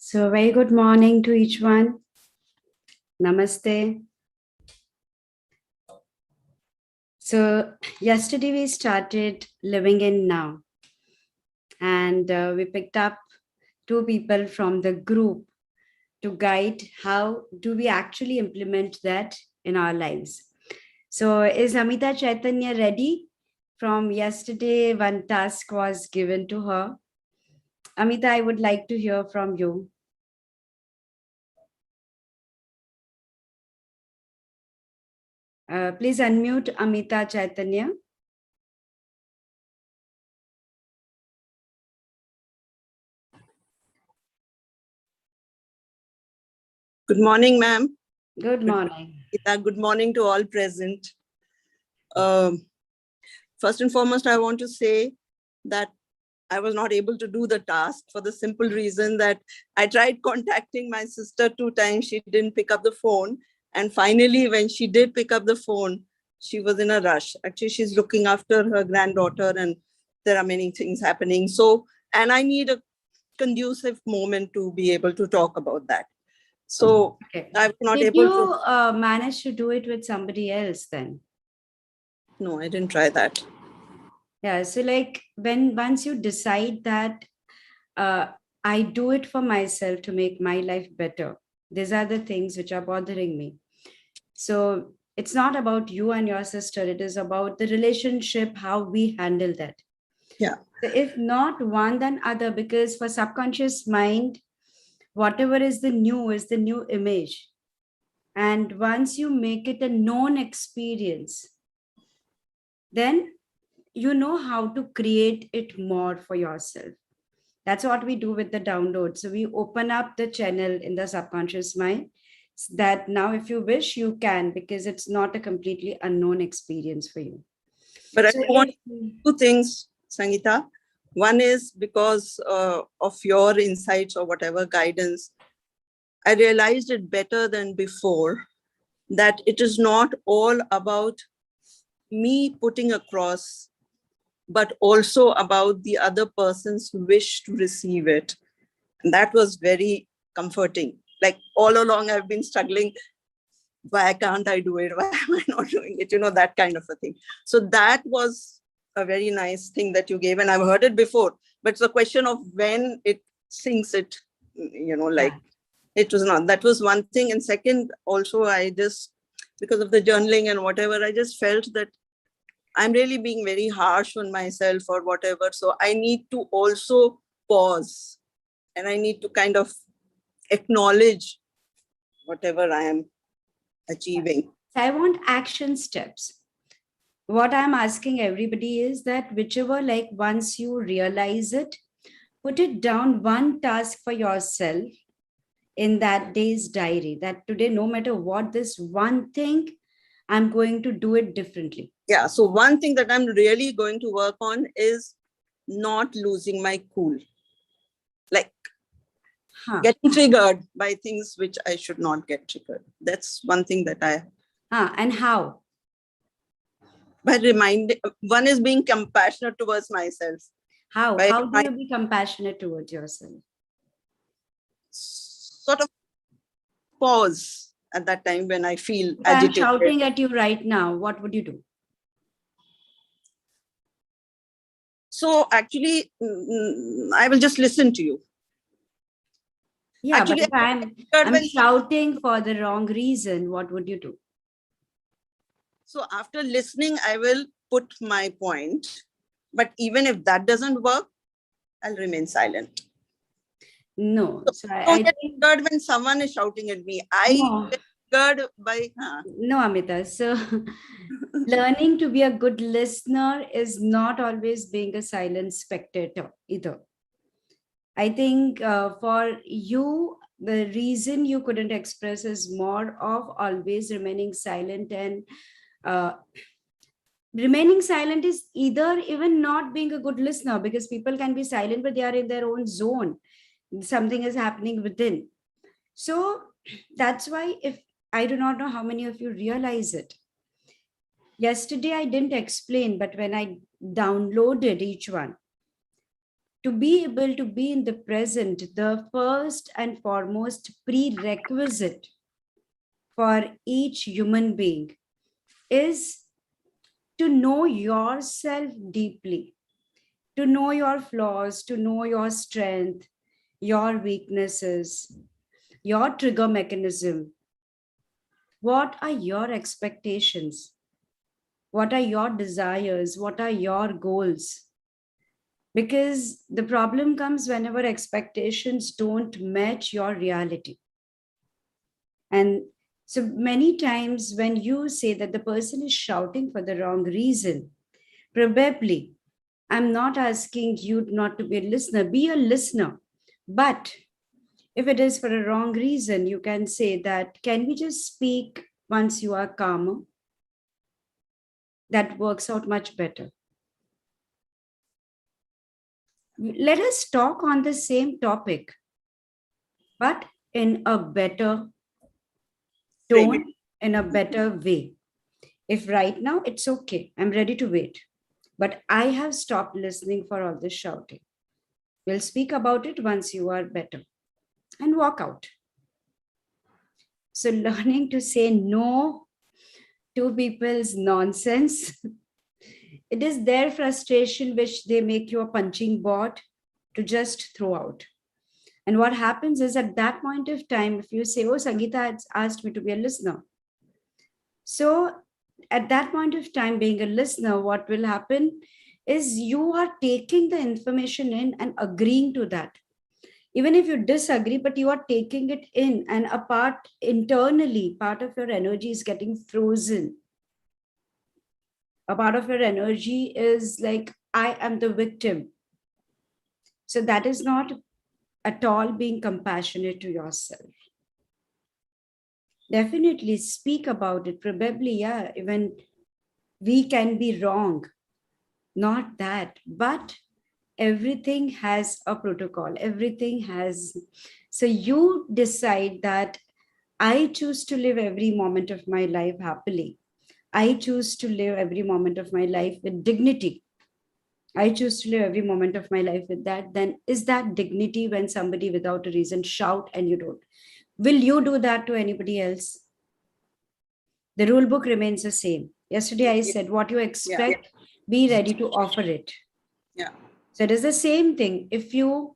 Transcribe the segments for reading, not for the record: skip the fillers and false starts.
So very good morning to each one. Namaste. So yesterday we started living in now, and we picked up two people from the group to guide how do we actually implement that in our lives. So is Amita Chaitanya ready? From yesterday, one task was given to her. Amita, I would like to hear from you. Please unmute Amita Chaitanya. Good morning, ma'am. Good morning. Good morning to all present. First and foremost, I want to say that I was not able to do the task for the simple reason that I tried contacting my sister 2 times. She didn't pick up the phone. And finally, when she did pick up the phone, she was in a rush. Actually, she's looking after her granddaughter and there are many things happening. So, and I need a conducive moment to be able to talk about that. So okay. I was not Did able you manage to do it with somebody else then? No, I didn't try that. Yeah, so like once you decide that I do it for myself to make my life better, these are the things which are bothering me. So it's not about you and your sister, it is about the relationship, how we handle that. Yeah. So if not one, then other, because for subconscious mind, whatever is the new image. And once you make it a known experience, then you know how to create it more for yourself. That's what we do with the download. So we open up the channel in the subconscious mind that now if you wish you can, because it's not a completely unknown experience for you. But So I want 2 things, Sangeeta. One is because of your insights or whatever guidance, I realized it better than before that it is not all about me putting across, but also about the other person's wish to receive it. And that was very comforting. Like all along, I've been struggling. Why can't I do it? Why am I not doing it? That kind of a thing. So that was a very nice thing that you gave. And I've heard it before, but it's a question of when it sinks it, like it was not. That was one thing. And second, also, I just, because of the journaling and whatever, I just felt that I'm really being very harsh on myself or whatever. So I need to also pause and I need to kind of acknowledge whatever I am achieving. So I want action steps. What I'm asking everybody is that whichever, like once you realize it, put it down one task for yourself in that day's diary, that today, no matter what, this one thing, I'm going to do it differently. Yeah. So one thing that I'm really going to work on is not losing my cool. Like getting triggered by things which I should not get triggered. That's one thing that I... And how? By reminding, one is being compassionate towards myself. How do you be compassionate towards yourself? Sort of pause at that time when I feel if agitated. I'm shouting at you right now, what would you do? So actually, I will just listen to you. Yeah, actually, but if I'm shouting for the wrong reason, what would you do? So after listening, I will put my point. But even if that doesn't work, I'll remain silent. No. So I get triggered when someone is shouting at me. I get triggered by... No, Amita. So learning to be a good listener is not always being a silent spectator either. I think for you, the reason you couldn't express is more of always remaining silent, and remaining silent is either even not being a good listener, because people can be silent, but they are in their own zone. Something is happening within. So that's why, if I do not know how many of you realize it. Yesterday, I didn't explain, but when I downloaded each one, To be able to be in the present, the first and foremost prerequisite for each human being is to know yourself deeply, to know your flaws, to know your strength, your weaknesses, your trigger mechanism. What are your expectations? What are your desires? What are your goals? Because the problem comes whenever expectations don't match your reality. And so many times when you say that the person is shouting for the wrong reason, probably I'm not asking you not to be a listener, be a listener. But if it is for a wrong reason, you can say that, can we just speak once you are calmer? That works out much better. Let us talk on the same topic, but in a better tone, in a better way. If right now it's okay, I'm ready to wait. But I have stopped listening for all this shouting. We'll speak about it once you are better and walk out. So, learning to say no to people's nonsense, it is their frustration which they make you a punching board to just throw out. And what happens is at that point of time, if you say, oh, Sangeeta has asked me to be a listener. So at that point of time, being a listener, what will happen is you are taking the information in and agreeing to that. Even if you disagree, but you are taking it in, and a part internally, part of your energy is getting frozen. A part of your energy is like, I am the victim. So that is not at all being compassionate to yourself. Definitely speak about it. Probably, yeah, even we can be wrong. Not that, but everything has a protocol. Everything has. So you decide that I choose to live every moment of my life happily. I choose to live every moment of my life with dignity. I choose to live every moment of my life with that. Then is that dignity when somebody without a reason shout and you don't? Will you do that to anybody else? The rule book remains the same. Yesterday I said, what you expect, be ready to offer it. Yeah. So it is the same thing. If you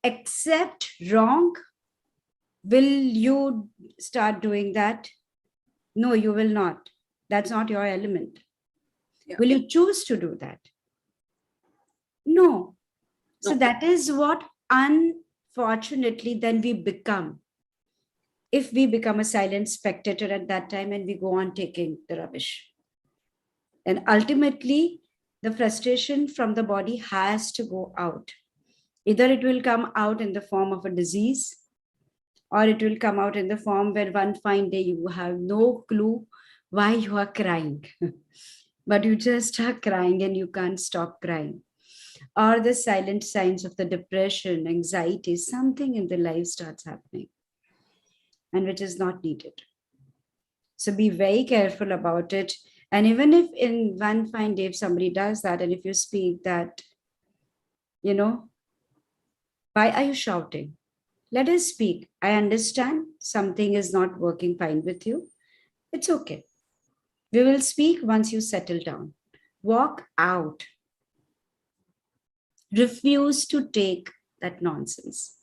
accept wrong, will you start doing that? No, you will not. That's not your element. Yeah. Will you choose to do that? No. So No. that is what unfortunately then we become. If we become a silent spectator at that time and we go on taking the rubbish. And ultimately, the frustration from the body has to go out. Either it will come out in the form of a disease, or it will come out in the form where one fine day you have no clue why you are crying, but you just are crying and you can't stop crying. Or the silent signs of the depression, anxiety, something in the life starts happening and which is not needed. So be very careful about it. And even if in one fine day, if somebody does that, and if you speak that, why are you shouting? Let us speak. I understand something is not working fine with you. It's okay. We will speak once you settle down. Walk out. Refuse to take that nonsense.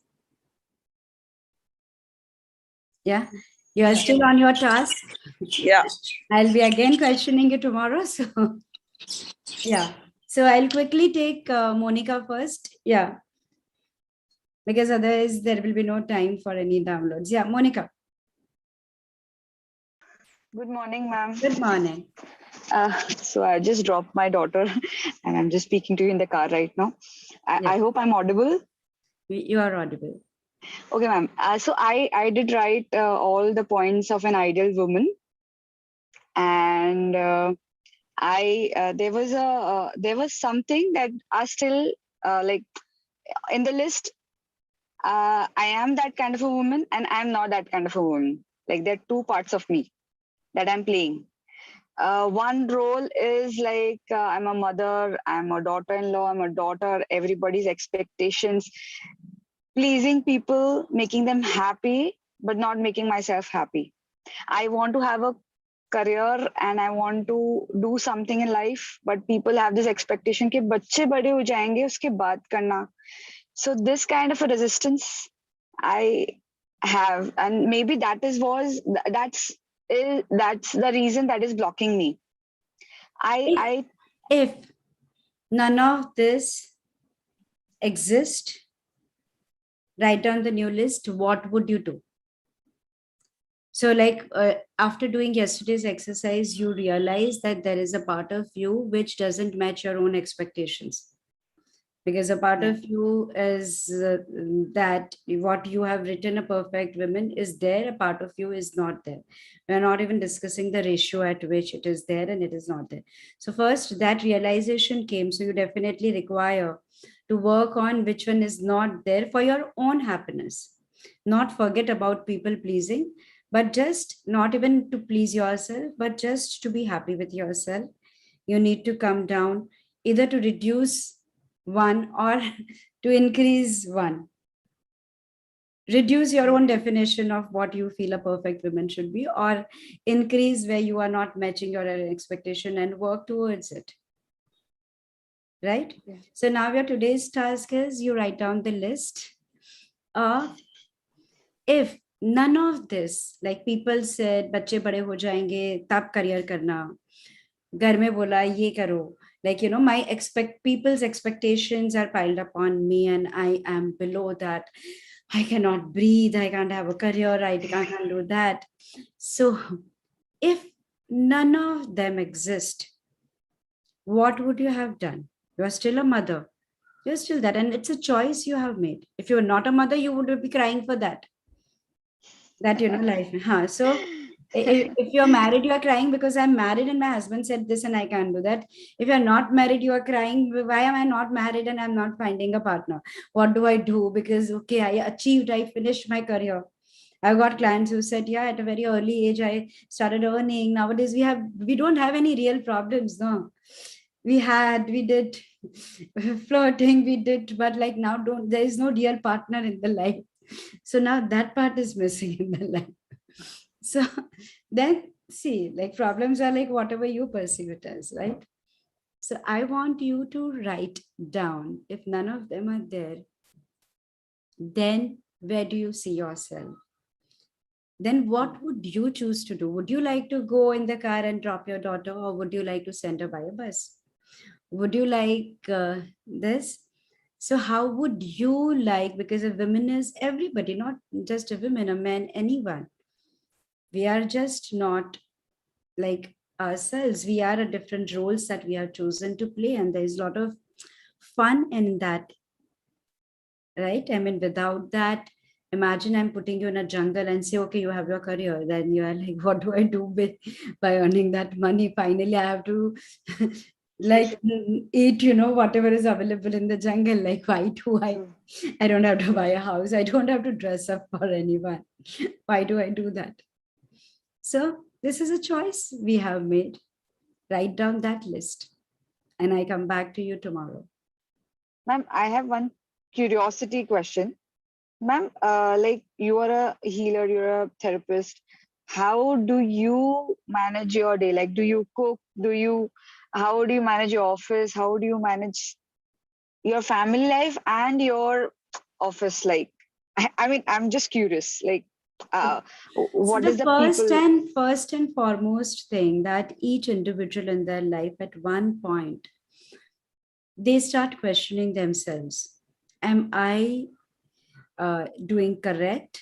Yeah. You are still on your task. Yeah. I'll be again questioning you tomorrow. So, yeah. So I'll quickly take Monica first. Yeah. Because otherwise there will be no time for any downloads. Yeah, Monica. Good morning, ma'am. Good morning. So I just dropped my daughter and I'm just speaking to you in the car right now. I hope I'm audible. You are audible. Okay, ma'am. So I did write all the points of an ideal woman. And there was something that are still like in the list. I am that kind of a woman and I'm not that kind of a woman. Like there are two parts of me that I'm playing. one role is like I'm a mother, I'm a daughter-in-law, I'm a daughter, everybody's expectations, pleasing people, making them happy, but not making myself happy. I want to have a career and I want to do something in life, but people have this expectation कि बच्चे बड़े हो जाएंगे उसके बाद करना. So this kind of a resistance I have, and maybe that's the reason that is blocking me. I If none of this exist, write down the new list. What would you do? So like after doing yesterday's exercise, you realize that there is a part of you which doesn't match your own expectations. Because a part of you is that what you have written a perfect woman is there, a part of you is not there. We're not even discussing the ratio at which it is there and it is not there. So first that realization came, so you definitely require to work on which one is not there for your own happiness. Not forget about people pleasing, but just not even to please yourself, but just to be happy with yourself. You need to come down, either to reduce one or to increase one. Reduce your own definition of what you feel a perfect woman should be, or increase where you are not matching your expectation and work towards it. Right? Yeah. So now your today's task is you write down the list of if none of this, like people said, बच्चे बड़े हो जाएंगे तब career करना, घर में बोला ये करो, like my people's expectations are piled upon me and I am below that. I cannot breathe, I can't have a career, I can't do that. So if none of them exist, what would you have done? You are still a mother, you're still that, and it's a choice you have made. If you're not a mother, you would be crying for that life. So if you're married, you are crying because I'm married and my husband said this and I can't do that. If you're not married, you are crying, why am I not married and I'm not finding a partner? What do I do? Because okay, I finished my career. I've got clients who said, yeah, at a very early age I started earning. Nowadays we don't have any real problems. No, we did flirting, we did, but like now there is no real partner in the life. So now that part is missing in the life. So then see, like problems are like whatever you perceive it as, right? So I want you to write down, if none of them are there, then where do you see yourself? Then what would you choose to do? Would you like to go in the car and drop your daughter, or would you like to send her by a bus? Would you like this? So how would you like, because a woman is everybody, not just a woman, a man, anyone. We are just not like ourselves. We are a different roles that we have chosen to play, and there is a lot of fun in that, right? I mean, without that, imagine I'm putting you in a jungle and say, okay, you have your career. Then you are like, what do I do with by earning that money? Finally, I have to like eat, whatever is available in the jungle. Like, why do I don't have to buy a house. I don't have to dress up for anyone. Why do I do that? So this is a choice we have made. Write down that list and I come back to you tomorrow. Ma'am, I have one curiosity question. Ma'am, like you are a healer, you're a therapist. How do you manage your day? Like, do you cook? How do you manage your office? How do you manage your family life and your office? Like, I mean, I'm just curious. Like, what is the first and foremost thing that each individual in their life at one point, they start questioning themselves. Am I doing correct?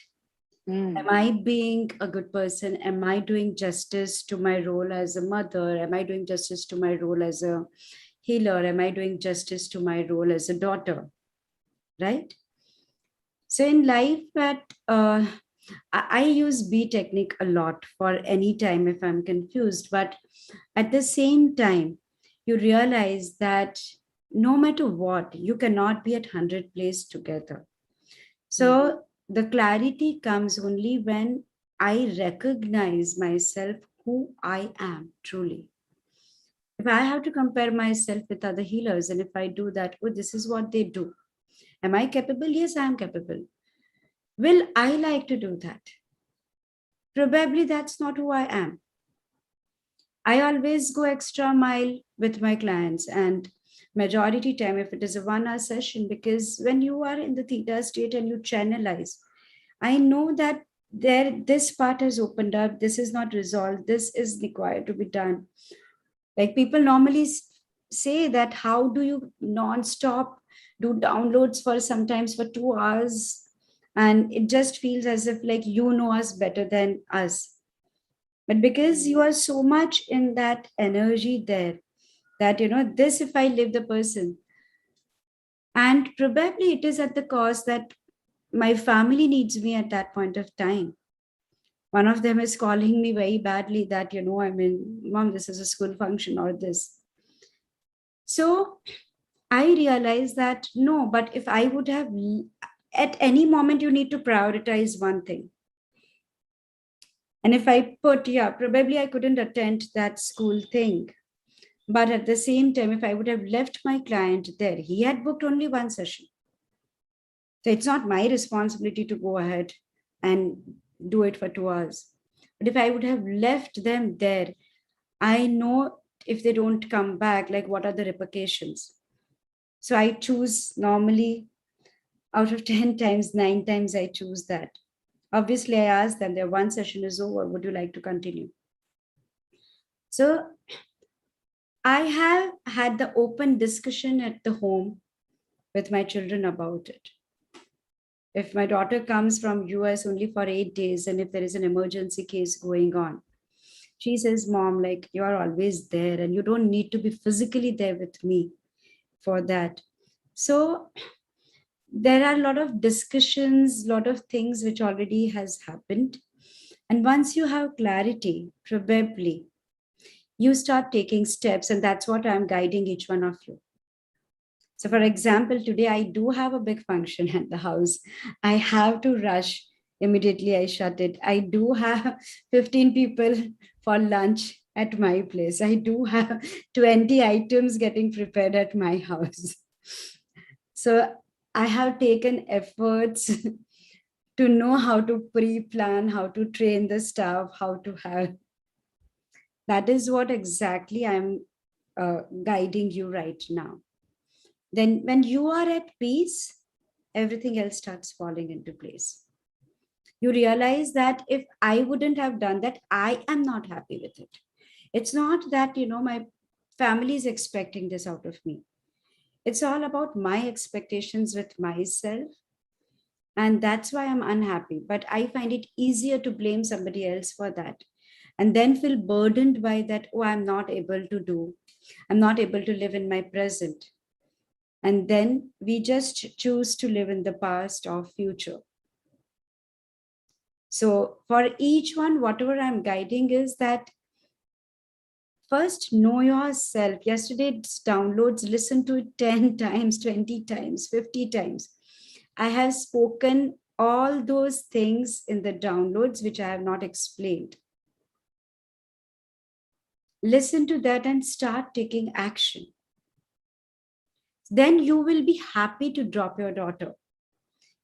Am I being a good person? Am I doing justice to my role as a mother? Am I doing justice to my role as a healer? Am I doing justice to my role as a daughter? Right? So in life, I use B technique a lot for any time if I'm confused. But at the same time, you realize that no matter what, you cannot be at 100 place together. So the clarity comes only when I recognize myself, who I am truly. If I have to compare myself with other healers, and if I do that, oh, this is what they do. Am I capable? Yes, I am capable. Will I like to do that? Probably that's not who I am. I always go extra mile with my clients, and majority time if it is a 1 hour session, because when you are in the theta state and you channelize, I know that this part has opened up, this is not resolved, this is required to be done. Like people normally say that how do you non-stop do downloads for sometimes for 2 hours, and it just feels as if like you know us better than us. But because you are so much in that energy there, that this, if I live the person, and probably it is at the cost that my family needs me at that point of time. One of them is calling me very badly that I mean, mom, this is a school function or this. So I realized that no, but if I would have, at any moment you need to prioritize one thing. And if I put, yeah, probably I couldn't attend that school thing. But at the same time, if I would have left my client there, he had booked only one session. So it's not my responsibility to go ahead and do it for 2 hours. But if I would have left them there, I know if they don't come back, like what are the repercussions? So I choose normally out of 10 times, 9 times I choose that. Obviously, I ask them, their one session is over, would you like to continue? So I have had the open discussion at the home with my children about it. If my daughter comes from US only for 8 days, and if there is an emergency case going on, she says, mom, like you are always there and you don't need to be physically there with me for that. So there are a lot of discussions, a lot of things which already has happened. And once you have clarity, probably you start taking steps, and that's what I'm guiding each one of you. So for example, today I do have a big function at the house. I have to rush. Immediately I shut it. I do have 15 people for lunch at my place. I do have 20 items getting prepared at my house. So I have taken efforts to know how to pre-plan, how to train the staff, how to have. That is what exactly I'm guiding you right now. Then when you are at peace, everything else starts falling into place. You realize that if I wouldn't have done that, I am not happy with it. It's not that, my family is expecting this out of me. It's all about my expectations with myself. And that's why I'm unhappy. But I find it easier to blame somebody else for that and then feel burdened by that. Oh, I'm not able to do. I'm not able to live in my present. And then we just choose to live in the past or future. So for each one, whatever I'm guiding is that first know yourself. Yesterday's downloads, listen to it 10 times, 20 times, 50 times. I have spoken all those things in the downloads which I have not explained. Listen to that and start taking action. Then you will be happy to drop your daughter.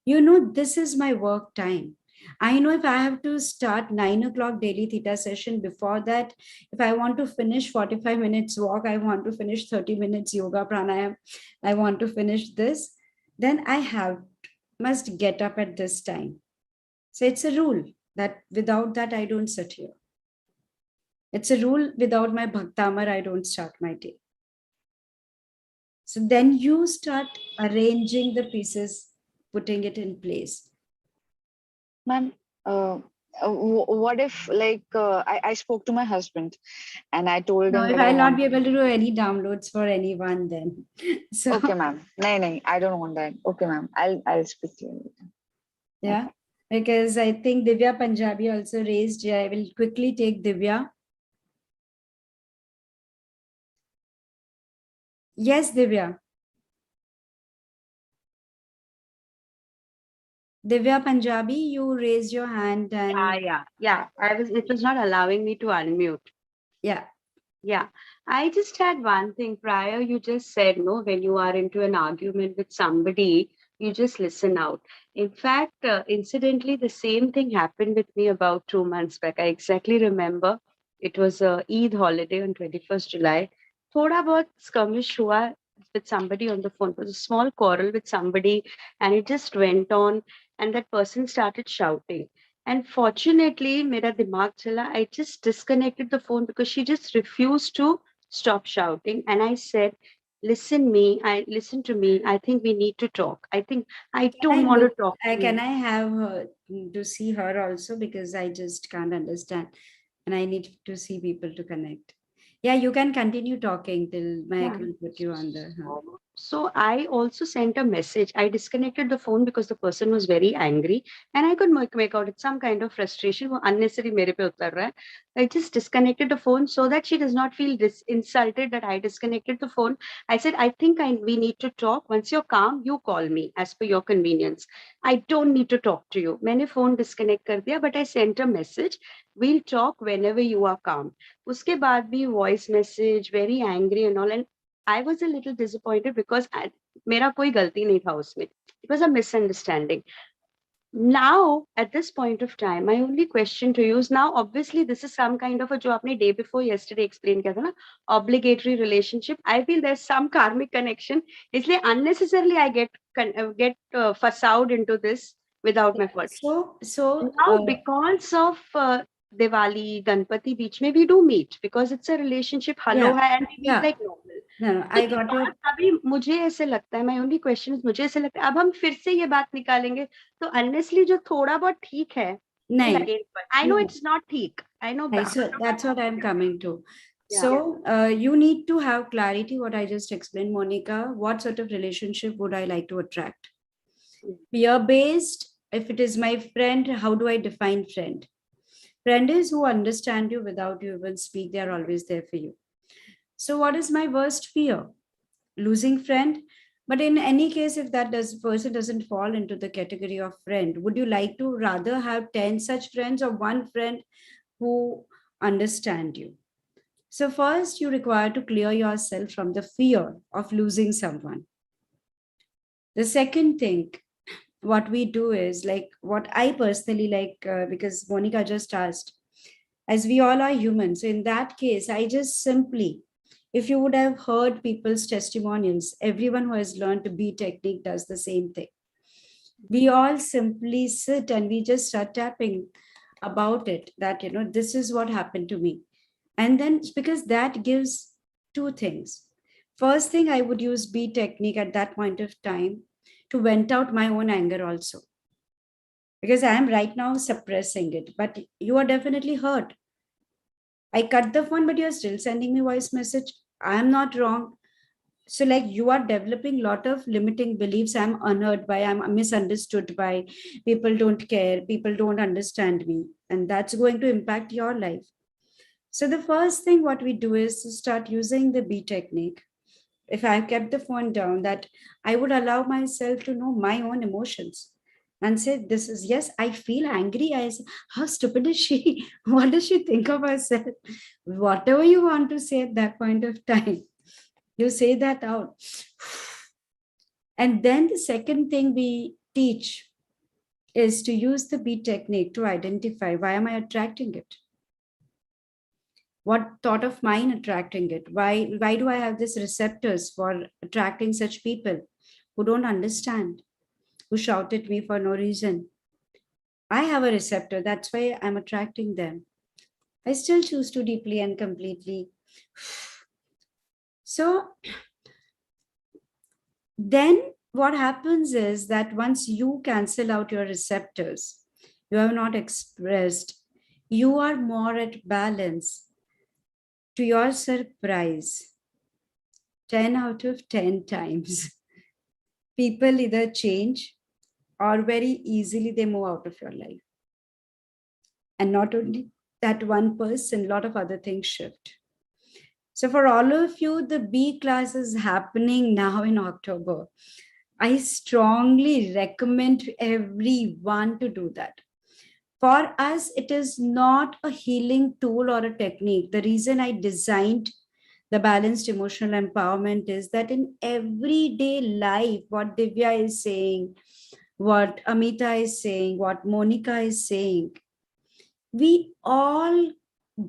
This is my work time. I know if I have to start 9 o'clock daily theta session, before that, if I want to finish 45 minutes walk, I want to finish 30 minutes yoga pranayam, I want to finish this, then I must get up at this time. So it's a rule that without that, I don't sit here. It's a rule without my bhaktamar, I don't start my day. So then you start arranging the pieces, putting it in place. Ma'am, what if I spoke to my husband and I told No, him if that I I'll not want. be able to do any downloads for anyone, then. So, Okay, ma'am. No, I don't want that. Okay, ma'am. I'll speak to you later. yeah, because I think Divya Punjabi also raised. Yeah, I will quickly take Divya. Yes, Divya. Divya Punjabi, you raised your hand and Yeah. It was not allowing me to unmute. yeah. Yeah. I just had one thing prior. You just said, no, when you are into an argument with somebody, you just listen out. In fact, incidentally, the same thing happened with me about 2 months back. I exactly remember it was a Eid holiday on 21st July. Thoda bahut skirmish hua with somebody on the phone. It was a small quarrel with somebody, and it just went on, and that person started shouting. And fortunately, mera dimag chala, I just disconnected the phone because she just refused to stop shouting. And I said, listen to me. I think we need to talk. I think I Can don't I want to look? talk to Can you. I have her to see her also, because I just can't understand, and I need to see people to connect. Yeah, you can continue talking till Mike Yeah. will put you on the. So I also sent a message. I disconnected the phone because the person was very angry, and I could make out it's some kind of frustration. वो unnecessary मेरे पे उतर रहा है. I just disconnected the phone so that she does not feel insulted that I disconnected the phone. I said, I think we need to talk. Once you're calm, you call me as per your convenience. I don't need to talk to you. मैंने phone disconnect कर दिया, but I sent a message. We'll talk whenever you are calm. उसके बाद भी voice message, very angry and all. And I was a little disappointed because मेरा कोई गलती नहीं था उसमें. It was a misunderstanding. Now, at this point of time, my only question to you is, now, obviously, this is some kind of a जो आपने day before yesterday explain किया था ना, obligatory relationship. I feel there's some karmic connection. इसलिए unnecessarily I get fussed out into this without my fault. So, Now, because of Diwali, Ganpati बीच में we do meet because it's a relationship. Hello, yeah, hi, and we meet yeah. like normal. No, तो I ये got your. बात अभी मुझे ऐसे लगता है, my only question is, मुझे ऐसे लगता है अब हम फिर से ये बात निकालेंगे तो honestly जो थोड़ा बहुत ठीक है will No, again, but I know it's not ठीक. I know so that's what I'm coming to. yeah. So you need to have clarity. What I just explained, Monica. What sort of relationship would I like to attract? Peer based. If it is my friend, how do I define friend? Friend is who understand you without you even speak. They are always there for you. So what is my worst fear? Losing friend. But in any case, if that person doesn't fall into the category of friend, would you like to rather have 10 such friends or one friend who understand you? So first, you require to clear yourself from the fear of losing someone. The second thing, what we do is like what I personally like, because Monica just asked, as we all are humans. So in that case, I just simply, if you would have heard people's testimonials, everyone who has learned to be technique does the same thing. We all simply sit and we just start tapping about it, that, this is what happened to me. And then because that gives two things. First thing, I would use B technique at that point of time to vent out my own anger also. Because I am right now suppressing it, but you are definitely hurt. I cut the phone, but you're still sending me voice message. I am not wrong. So like you are developing a lot of limiting beliefs. I'm unheard by, I'm misunderstood by, people don't care, people don't understand me. And that's going to impact your life. So the first thing what we do is to start using the B technique. If I kept the phone down, that I would allow myself to know my own emotions and say, this is, yes, I feel angry. I say, how stupid is she? What does she think of herself? Whatever you want to say at that point of time, you say that out. And then the second thing we teach is to use the B technique to identify, why am I attracting it? What thought of mine attracting it? Why do I have these receptors for attracting such people who don't understand, who shout at me for no reason? I have a receptor, that's why I'm attracting them. I still choose to deeply and completely. So then what happens is that once you cancel out your receptors, you have not expressed, you are more at balance. To your surprise, 10 out of 10 times, people either change or very easily they move out of your life. And not only that one person, a lot of other things shift. So for all of you, the B class is happening now in October. I strongly recommend everyone to do that. For us, it is not a healing tool or a technique. The reason I designed the balanced emotional empowerment is that in everyday life, what Divya is saying, what Amita is saying, what Monica is saying, we all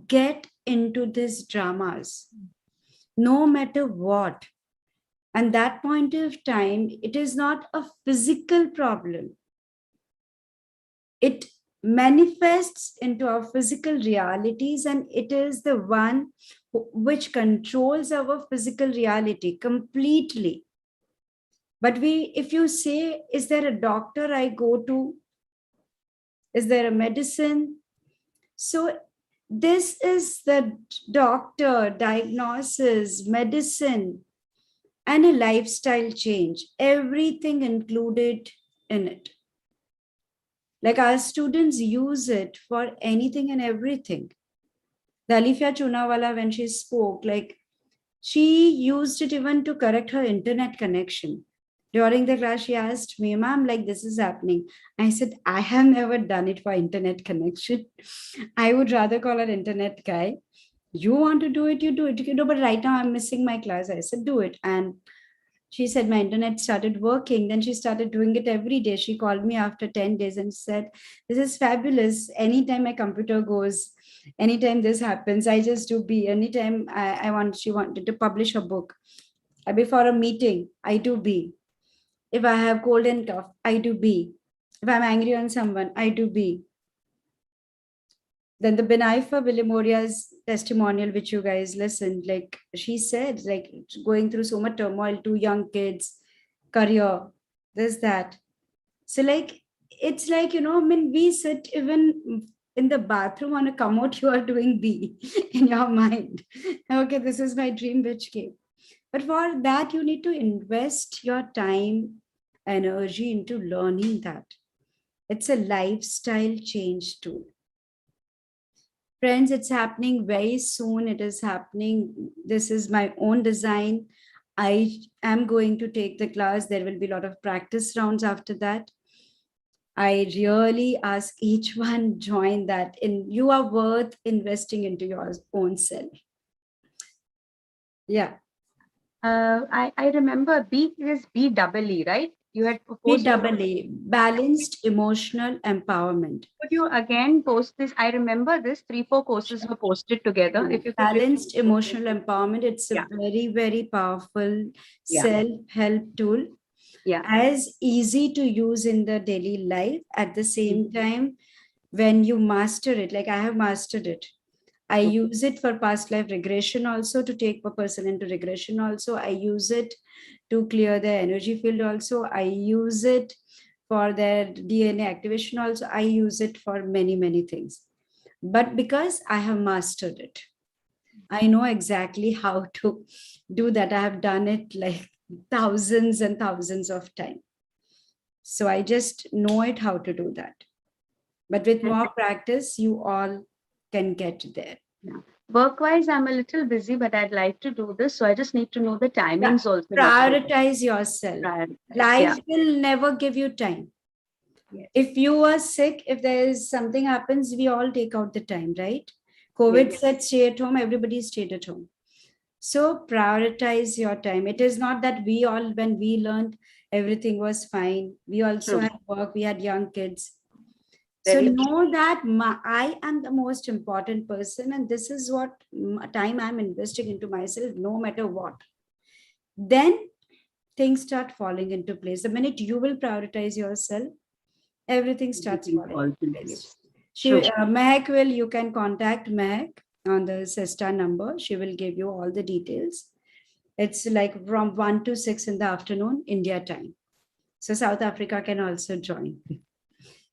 get into these dramas, no matter what. And that point of time, it is not a physical problem. It manifests into our physical realities, and it is the one which controls our physical reality completely. But if you say, is there a doctor I go to? Is there a medicine? So this is the doctor, diagnosis, medicine, and a lifestyle change, everything included in it. Like our students use it for anything and everything. The Alifia Chunawala, when she spoke, like she used it even to correct her internet connection. During the class, she asked me, ma'am, like this is happening. I said, I have never done it for internet connection. I would rather call an internet guy. You want to do it, you do it. You know, but right now I'm missing my class. I said, do it. And she said my internet started working. Then she started doing it every day. She called me after 10 days and said, this is fabulous. Anytime my computer goes, anytime this happens, I just do B. Anytime she wanted to publish a book. Before a meeting, I do B. If I have cold and cough, I do B. If I'm angry on someone, I do B. Then the Benaifa Willimoria's testimonial, which you guys listened, like she said, like going through so much turmoil, 2 young kids, career, this, that. So like, it's like, I mean, we sit even in the bathroom on a commode, you are doing B in your mind. Okay, this is my dream bitch came. But for that, you need to invest your time, energy into learning that. It's a lifestyle change tool. Friends, it's happening very soon. It is happening. This is my own design. I am going to take the class. There will be a lot of practice rounds after that. I really ask each one join that. You are worth investing into your own self. Yeah. I remember B is BEE, right? You had proposed BEE, balanced emotional empowerment. Could you again post this? I remember this 3-4 courses were posted together. If you could Balanced emotional empowerment, it's a very, very powerful self-help tool. Yeah. As easy to use in the daily life. At the same time, when you master it, like I have mastered it, I use it for past life regression also, to take a person into regression also. I use it to clear their energy field also. I use it for their DNA activation also. I use it for many, many things. But because I have mastered it, I know exactly how to do that. I have done it like thousands and thousands of times. So I just know it how to do that. But with more practice, you all can get there. Yeah. Work-wise, I'm a little busy, but I'd like to do this. So I just need to know the timings also. Prioritize yourself. Life will never give you time. Yes. If you are sick, if there is something happens, we all take out the time, right? COVID said stay at home, everybody stayed at home. So prioritize your time. It is not that we all, when we learned, everything was fine. We also had work, we had young kids. So know that I am the most important person, and this is what time I'm investing into myself, no matter what. Then things start falling into place. The minute you will prioritize yourself, everything starts falling into place. Mehak you can contact Mehak on the Cesta number. She will give you all the details. It's like from 1 to 6 in the afternoon, India time. So South Africa can also join.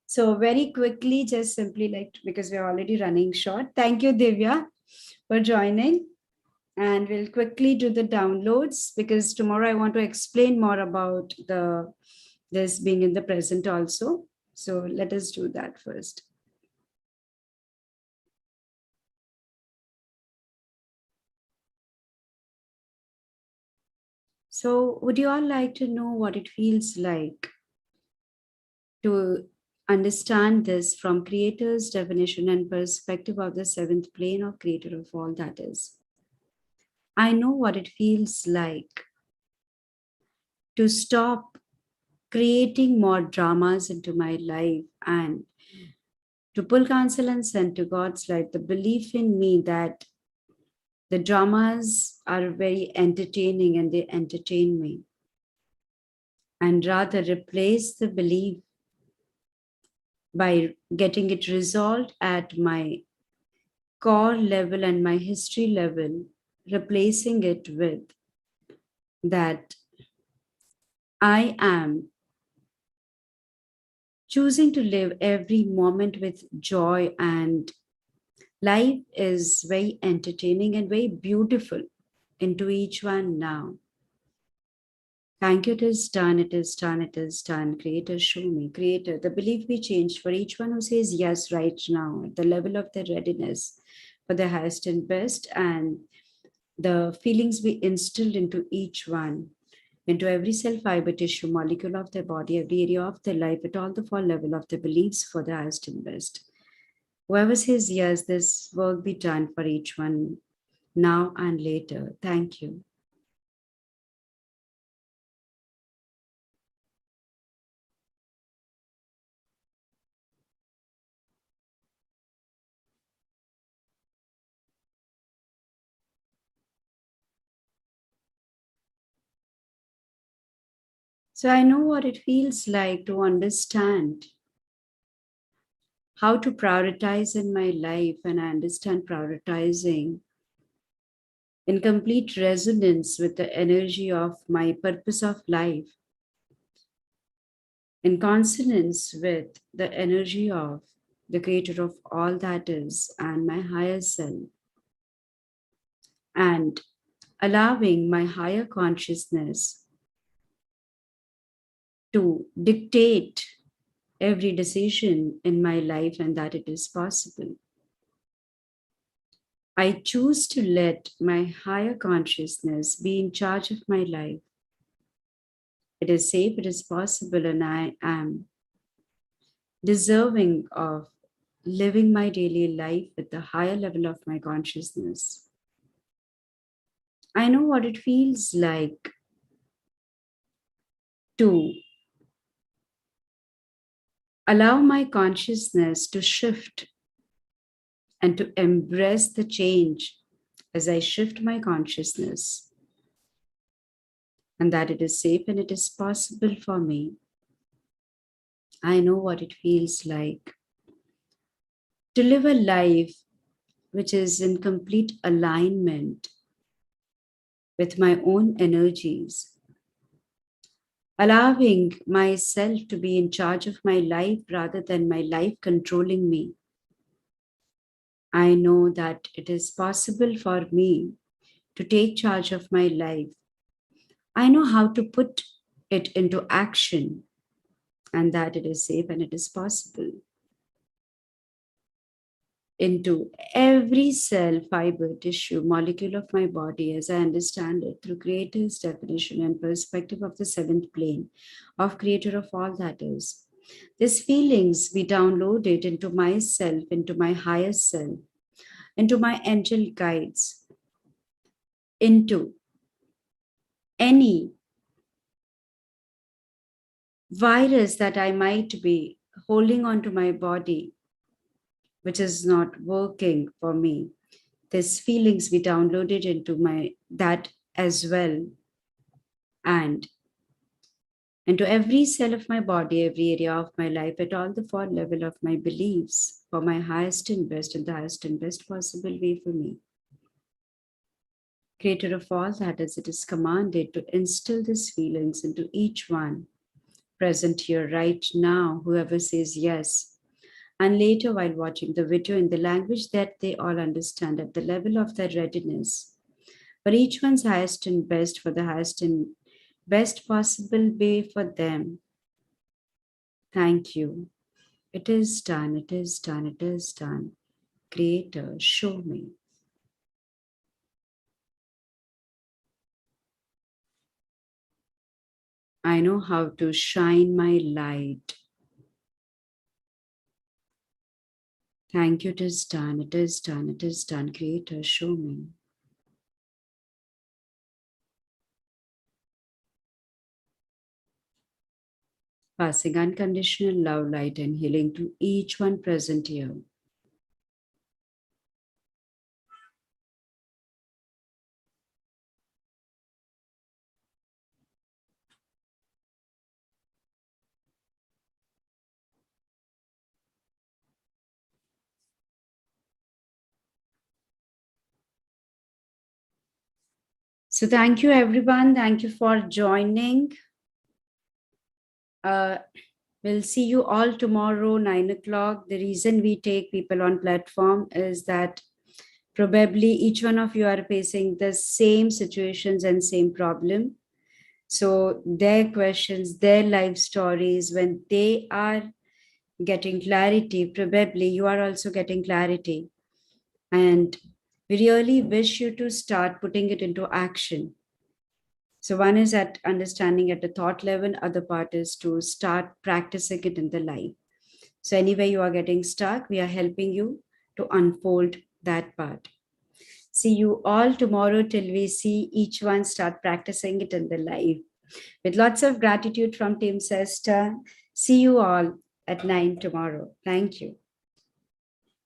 So very quickly, just simply like, because we're already running short. Thank you, Divya, for joining. And we'll quickly do the downloads, because tomorrow I want to explain more about this being in the present also. So let us do that first. So, would you all like to know what it feels like to understand this from Creator's definition and perspective of the seventh plane of Creator of all that is? I know what it feels like to stop creating more dramas into my life and to pull counsel and send to God's light the belief in me that the dramas are very entertaining and they entertain me, and rather replace the belief by getting it resolved at my core level and my history level, replacing it with that I am choosing to live every moment with joy, and life is very entertaining and very beautiful into each one now. Thank you, it is done, it is done, it is done. Creator, show me. Creator, the belief we changed for each one who says yes right now, at the level of their readiness for the highest and best, and the feelings we instilled into each one, into every cell, fiber, tissue, molecule of their body, every area of their life, at all the four level of their beliefs for the highest and best. Whoever says yes, this work be done for each one now and later. Thank you. So I know what it feels like to understand how to prioritize in my life, and I understand prioritizing in complete resonance with the energy of my purpose of life, in consonance with the energy of the creator of all that is and my higher self, and allowing my higher consciousness to dictate every decision in my life, and that it is possible. I choose to let my higher consciousness be in charge of my life. It is safe, it is possible, and I am deserving of living my daily life with the higher level of my consciousness. I know what it feels like to allow my consciousness to shift and to embrace the change as I shift my consciousness, and that it is safe and it is possible for me. I know what it feels like to live a life which is in complete alignment with my own energies, allowing myself to be in charge of my life rather than my life controlling me. I know that it is possible for me to take charge of my life. I know how to put it into action, and that it is safe and it is possible. Into every cell, fiber, tissue, molecule of my body as I understand it through Creator's definition and perspective of the seventh plane of Creator of all that is. These feelings we download it into myself, into my higher self, into my angel guides, into any virus that I might be holding onto my body, which is not working for me. These feelings we downloaded into my that as well, and into every cell of my body, every area of my life, at all the four level of my beliefs for my highest and best, and the highest and best possible way for me. Creator of all that is, it is commanded to instill these feelings into each one present here right now, whoever says yes, and later while watching the video in the language that they all understand at the level of their readiness, for each one's highest and best, for the highest and best possible way for them. Thank you. It is done, it is done, it is done. Creator, show me. I know how to shine my light. Thank you, it is done, it is done, it is done. Creator, show me. Passing unconditional love, light, and healing to each one present here. So thank you, everyone. Thank you for joining. We'll see you all tomorrow, 9 o'clock. The reason we take people on platform is that probably each one of you are facing the same situations and same problem. So their questions, their life stories, when they are getting clarity, probably you are also getting clarity. And we really wish you to start putting it into action. So one is at understanding at the thought level, other part is to start practicing it in the life. So anyway, you are getting stuck, we are helping you to unfold that part. See you all tomorrow till we see each one start practicing it in the life. With lots of gratitude from Team Cesta. See you all at 9 tomorrow. Thank you.